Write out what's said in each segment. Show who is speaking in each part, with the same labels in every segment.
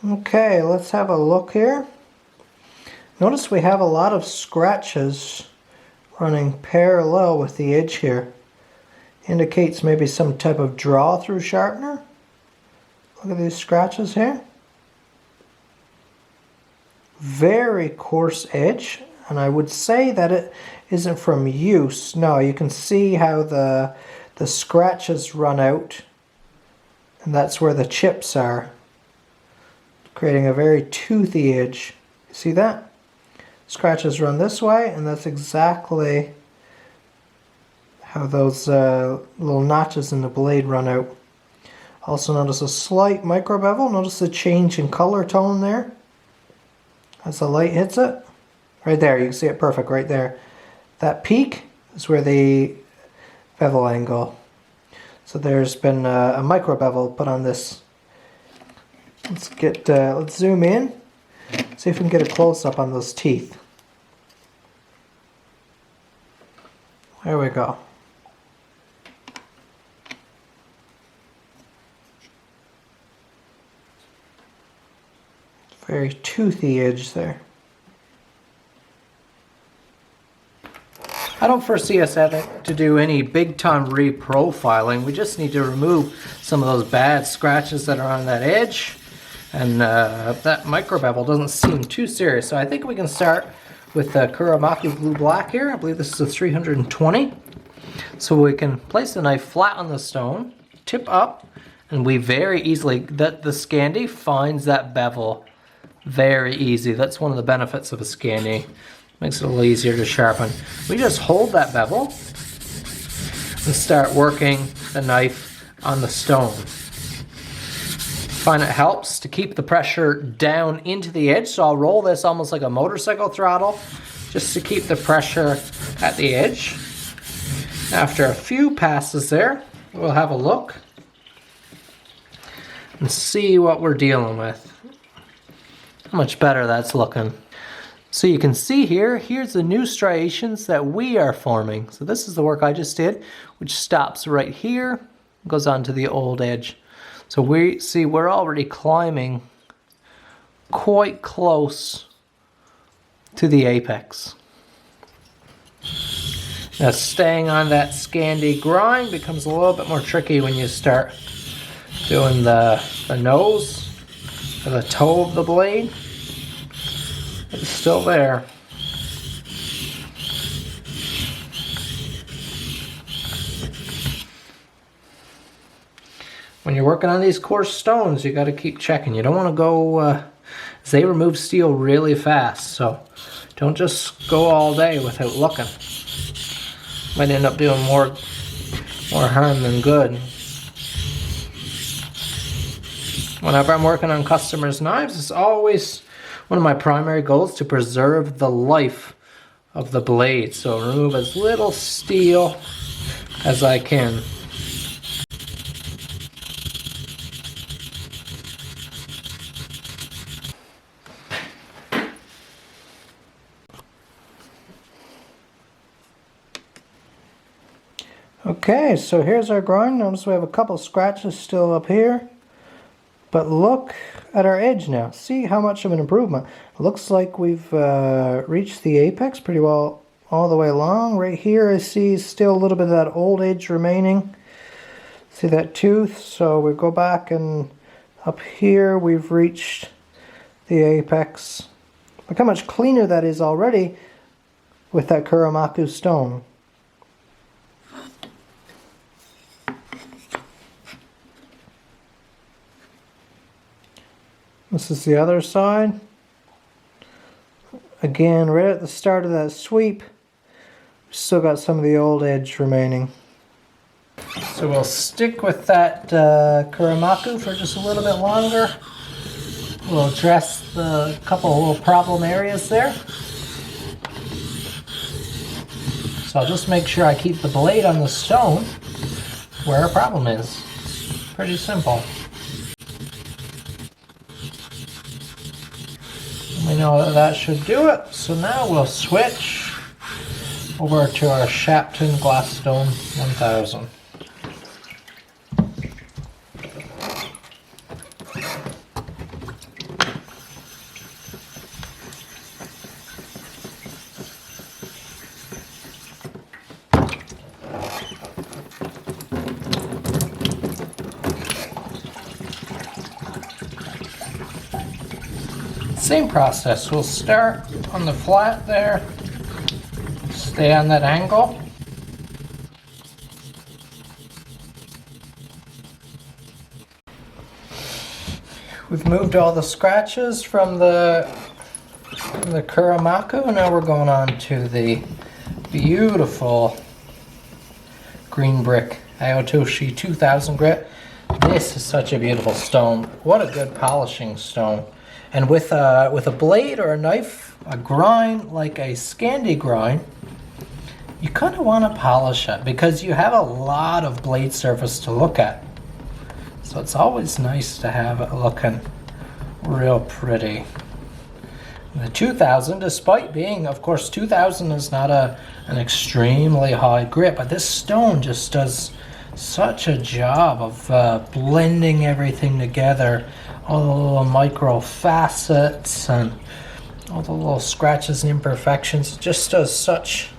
Speaker 1: Okay, let's have a look here. Notice we have a lot of scratches running parallel with the edge here. Indicates maybe some type of draw through sharpener. Look at these scratches here. Very coarse edge, and I would say that it isn't from use. No, you can see how the scratches run out, and that's where the chips are, creating a very toothy edge. See that? Scratches run this way, and that's exactly how those little notches in the blade run out. Also notice a slight micro bevel. Notice the change in color tone there as the light hits it. Right there, you can see it perfect right there. That peak is where the bevel angle. So there's been a micro bevel put on this. Let's zoom in, see if we can get a close up on those teeth. There we go. Very toothy edge there. I don't foresee us having to do any big time reprofiling. We just need to remove some of those bad scratches that are on that edge. And that micro bevel doesn't seem too serious. So I think we can start with the Kuramaku Blue Black here. I believe this is a 320. So we can place the knife flat on the stone, tip up, and we very easily, the Scandi finds that bevel very easy. That's one of the benefits of a Scandi. Makes it a little easier to sharpen. We just hold that bevel and start working the knife on the stone. Find it helps to keep the pressure down into the edge, so I'll roll this almost like a motorcycle throttle just to keep the pressure at the edge. After a few passes there, we'll have a look and see what we're dealing with. How much better that's looking. So you can see here, here's the new striations that we are forming. So this is the work I just did, which stops right here, goes on to the old edge. So we see we're already climbing quite close to the apex. Now staying on that Scandi grind becomes a little bit more tricky when you start doing the nose or the toe of the blade. It's still there. When you're working on these coarse stones, you got to keep checking. You don't want to go, they remove steel really fast, so don't just go all day without looking. Might end up doing more harm than good. Whenever I'm working on customers' knives, it's always one of my primary goals to preserve the life of the blade. So remove as little steel as I can. Okay, so here's our grind. Notice we have a couple scratches still up here. But look at our edge now. See how much of an improvement. It looks like we've reached the apex pretty well all the way along. Right here I see still a little bit of that old edge remaining. See that tooth? So we go back and up here we've reached the apex. Look how much cleaner that is already with that Kuramaku stone. This is the other side. Again, right at the start of that sweep, we've still got some of the old edge remaining. So we'll stick with that Kuramaku for just a little bit longer. We'll address the couple little problem areas there. So I'll just make sure I keep the blade on the stone where a problem is. Pretty simple. We know that should do it. So now we'll switch over to our Shapton Glassstone 1000. Same process. We'll start on the flat there, stay on that angle. We've moved all the scratches from the Kuramako. Now we're going on to the beautiful green brick Aotoshi 2000 grit. This is such a beautiful stone. What a good polishing stone. And with a blade or a knife, a grind like a Scandi grind, you kind of want to polish it because you have a lot of blade surface to look at. So it's always nice to have it looking real pretty. The 2000, despite being, of course, 2000 is not an extremely high grit, but this stone just does such a job of blending everything together. All the little micro facets and all the little scratches and imperfections. It just does such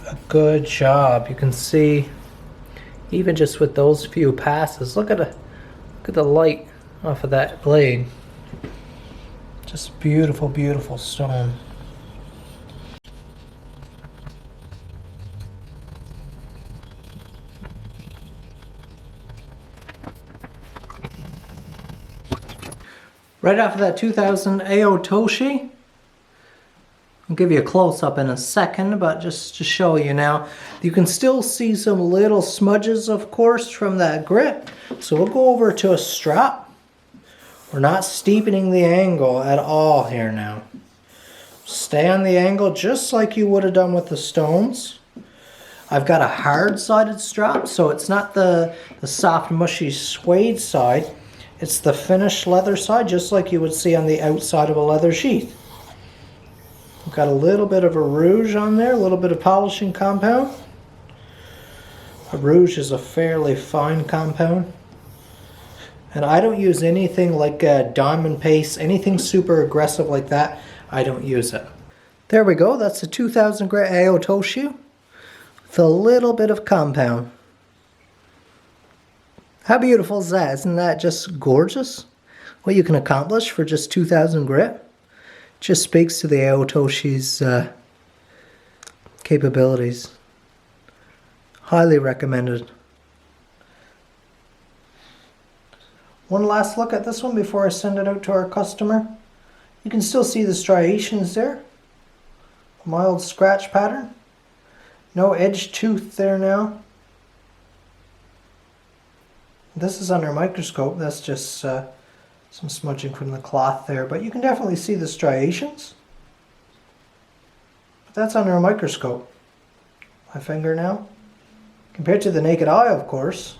Speaker 1: a good job. You can see, even just with those few passes, look at the light off of that blade. Just beautiful, beautiful stone. Right off of that 2000 Aotoshi, I'll give you a close-up in a second, but just to show you now, you can still see some little smudges, of course, from that grit. So we'll go over to a strap. We're not steepening the angle at all here now. Stay on the angle just like you would have done with the stones. I've got a hard-sided strap, so it's not the soft, mushy suede side. It's the finished leather side, just like you would see on the outside of a leather sheath. We've got a little bit of a rouge on there, a little bit of polishing compound. A rouge is a fairly fine compound. And I don't use anything like diamond paste, anything super aggressive like that. I don't use it. There we go, that's a 2000 grit Aotoshi with a little bit of compound. How beautiful is that? Isn't that just gorgeous? What you can accomplish for just 2000 grit. Just speaks to the Aotoshi's capabilities. Highly recommended. One last look at this one before I send it out to our customer. You can still see the striations there. A mild scratch pattern. No edge tooth there now. This is under a microscope. That's just some smudging from the cloth there, but you can definitely see the striations. But that's under a microscope. My finger now. Compared to the naked eye, of course,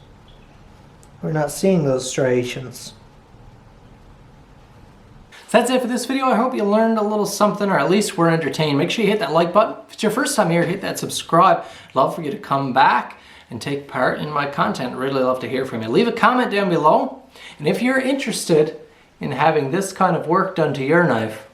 Speaker 1: we're not seeing those striations. So that's it for this video. I hope you learned a little something, or at least were entertained. Make sure you hit that like button. If it's your first time here, hit that subscribe. I'd love for you to come back and take part in my content. Really love to hear from you. Leave a comment down below. And if you're interested in having this kind of work done to your knife,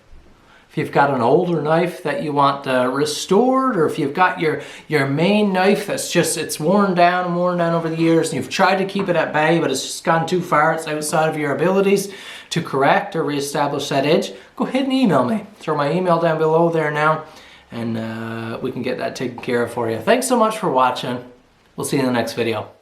Speaker 1: if you've got an older knife that you want restored, or if you've got your main knife that's just, it's worn down over the years, and you've tried to keep it at bay, but it's just gone too far, it's outside of your abilities to correct or reestablish that edge, go ahead and email me. Throw my email down below there now, and we can get that taken care of for you. Thanks so much for watching. We'll see you in the next video.